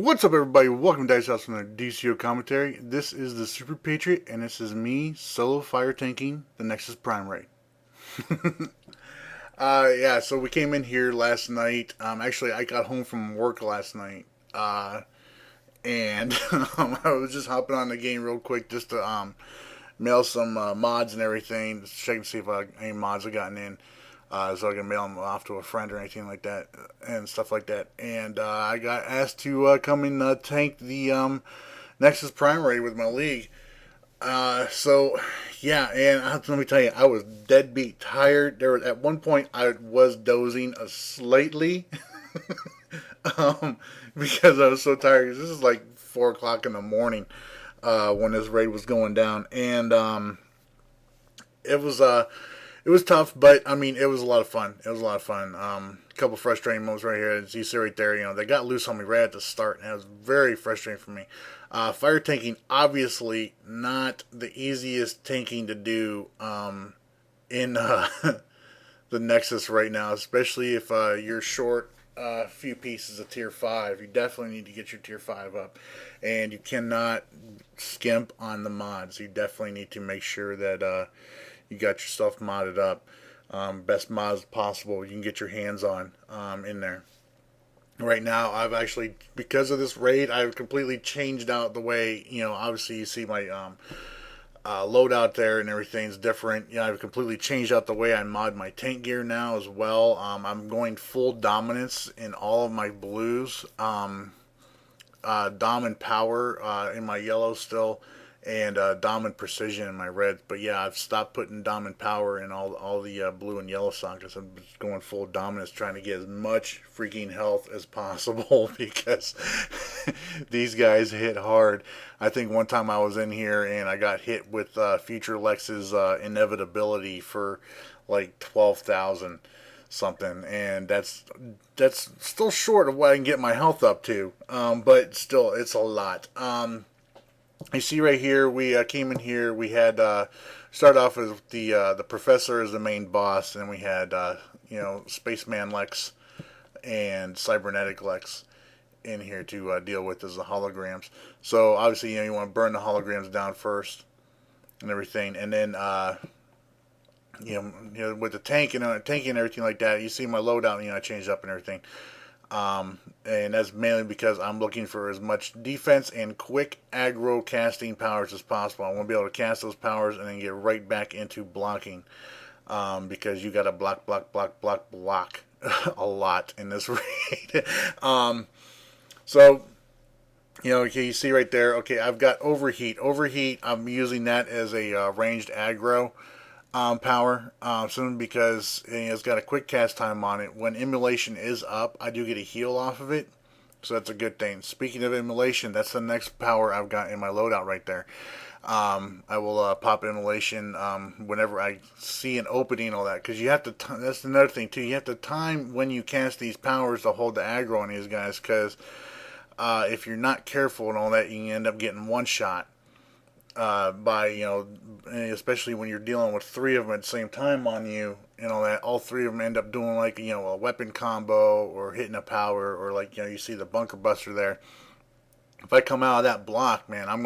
What's up, everybody? Welcome to Dice House from the DCUO commentary. This is the Superpatriot, and this is me solo fire tanking the Nexus Prime Raid. Yeah, so we came in here last night. Actually, I got home from work last night, and I was just hopping on the game real quick just to mail some mods and everything, just check to see if any mods have gotten in. So I can mail them off to a friend or anything like that, and stuff like that. And I got asked to come and tank the Nexus Prime Raid with my league. So yeah, and let me tell you, I was deadbeat tired. There was at one point I was dozing slightly because I was so tired. This is like 4 o'clock in the morning when this raid was going down, and it was it was tough, but I mean, it was a lot of fun. It was a lot of fun. A couple frustrating moments right here. As you see right there, they got loose on me right at the start, and it was very frustrating for me. Fire tanking, obviously not the easiest tanking to do in the Nexus right now, especially if you're short a few pieces of tier 5. You definitely need to get your tier 5 up, and you cannot skimp on the mods. You definitely need to make sure that you got yourself modded up, best mods possible you can get your hands on in there. Right now, I've actually, because of this raid, I've completely changed out the way, obviously you see my loadout there and everything's different. I've completely changed out the way I mod my tank gear now as well. I'm going full dominance in all of my blues, dom and power in my yellow still, and dom and precision in my red. But yeah, I've stopped putting dom and power in all the blue and yellow sockets. I'm just going full dominance, trying to get as much freaking health as possible because these guys hit hard. I think one time I was in here and I got hit with Future Lex's inevitability for like 12,000 something, and that's still short of what I can get my health up to, but still it's a lot. You see right here, we came in here, we had started off with the professor as the main boss, and we had Spaceman Lex and Cybernetic Lex in here to deal with as the holograms. So obviously, you want to burn the holograms down first and everything, and then with the tank and everything like that, you see my loadout, I changed up and everything. And that's mainly because I'm looking for as much defense and quick aggro casting powers as possible. I want to be able to cast those powers and then get right back into blocking, because you got to block a lot in this raid. So, okay, you see right there, okay, I've got overheat. I'm using that as a ranged aggro power, simply because it's got a quick cast time on it. When immolation is up, I do get a heal off of it, so that's a good thing. Speaking of immolation, that's the next power I've got in my loadout right there. I will pop immolation whenever I see an opening and all that, because you have to that's another thing too, you have to time when you cast these powers to hold the aggro on these guys, because if you're not careful and all that, you can end up getting one shot by, especially when you're dealing with 3 of them at the same time on you, that all 3 of them end up doing like, a weapon combo or hitting a power, or like, you see the bunker buster there. If I come out of that block, man, I'm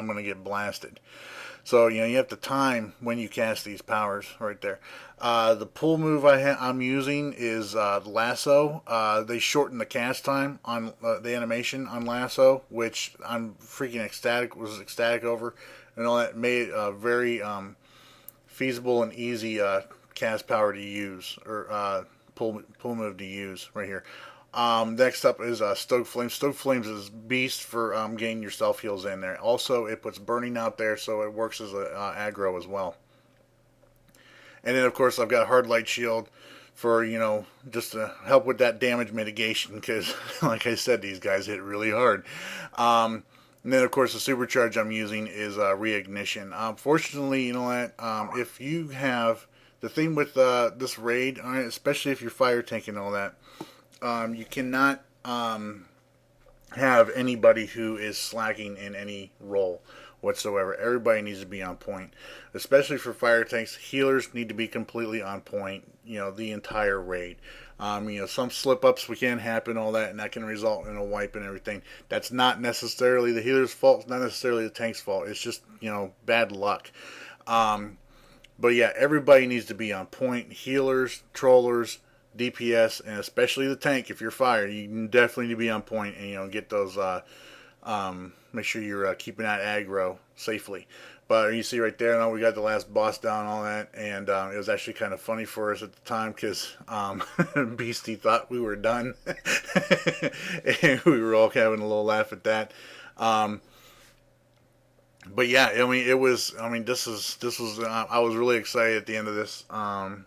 gonna get blasted. So, you have to time when you cast these powers right there. The pull move I'm using is Lasso. They shorten the cast time on the animation on Lasso, which I'm freaking ecstatic over, and all that made it very feasible and easy cast power to use, or pull move to use right here. Next up is Stoke Flames. Stoke Flames is beast for getting your self heals in there. Also, it puts burning out there, so it works as a aggro as well. And then, of course, I've got Hard Light Shield for, just to help with that damage mitigation, because, like I said, these guys hit really hard. And then, of course, the supercharge I'm using is Reignition. Fortunately, if you have the thing with this raid, especially if you're fire tanking and all that, you cannot have anybody who is slacking in any role whatsoever. Everybody needs to be on point, especially for fire tanks. Healers need to be completely on point, the entire raid. Some slip-ups can happen, all that, and that can result in a wipe and everything. That's not necessarily the healer's fault. It's not necessarily the tank's fault. It's just, bad luck. But yeah, everybody needs to be on point. Healers, trollers, DPS, and especially the tank. If you're fired, you definitely need to be on point and get those. Make sure you're keeping that aggro safely. But you see right there, we got the last boss down and all that, and it was actually kind of funny for us at the time because Beastie thought we were done, and we were all having a little laugh at that. But yeah, this was. I was really excited at the end of this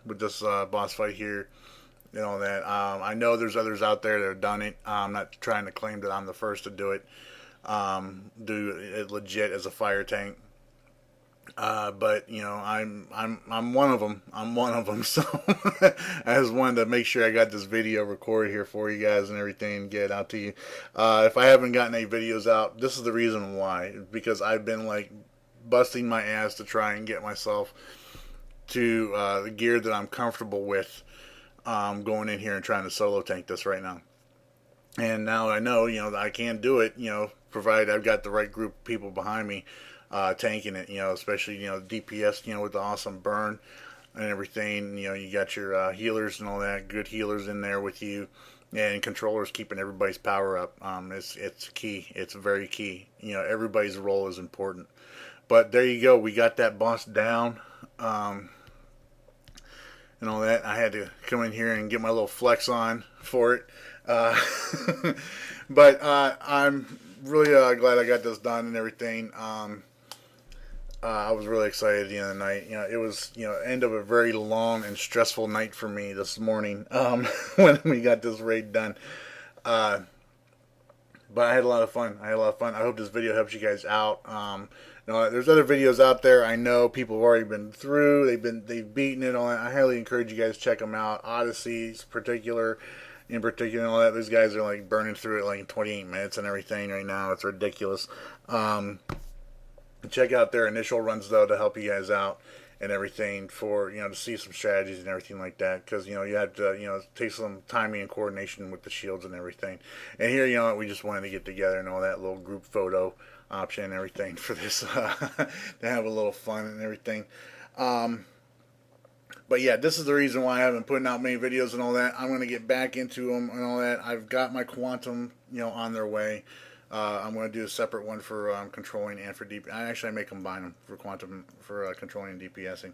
with this boss fight here, and all that. I know there's others out there that have done it. I'm not trying to claim that I'm the first to do it. Do it legit as a fire tank. But I'm one of them. I'm one of them. So I just wanted to make sure I got this video recorded here for you guys and everything, and get it out to you. If I haven't gotten any videos out, this is the reason why. Because I've been like busting my ass to try and get myself to the gear that I'm comfortable with, going in here and trying to solo tank this right now. And now I know, that I can do it, provided I've got the right group of people behind me. Tanking it, especially, DPS, with the awesome burn and everything. You got your healers and all that, good healers in there with you, and controllers keeping everybody's power up. It's key. It's very key. Everybody's role is important. But there you go. We got that boss down, and all that. I had to come in here and get my little flex on for it. But I'm really glad I got this done and everything. I was really excited at the end of the night. It was, end of a very long and stressful night for me this morning, when we got this raid done. But I had a lot of fun. I hope this video helps you guys out. There's other videos out there. I know people have already been through. They've beaten it on. I highly encourage you guys to check them out. Odyssey's in particular, and all that. These guys are like burning through it like in 28 minutes and everything right now. It's ridiculous. Check out their initial runs though to help you guys out and everything, for to see some strategies and everything like that, because you have to take some timing and coordination with the shields and everything. And here we just wanted to get together and all that, little group photo option and everything for this to have a little fun and everything. But yeah, this is the reason why I haven't put out many videos and all that. I'm going to get back into them and all that. I've got my quantum on their way. I'm going to do a separate one for controlling and for DP. I may combine them for quantum, for controlling and DPSing and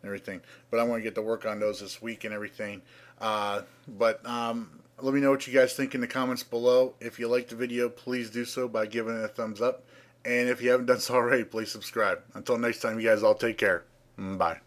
everything. But I'm going to get to work on those this week and everything. But let me know what you guys think in the comments below. If you liked the video, please do so by giving it a thumbs up. And if you haven't done so already, please subscribe. Until next time, you guys all take care. Bye.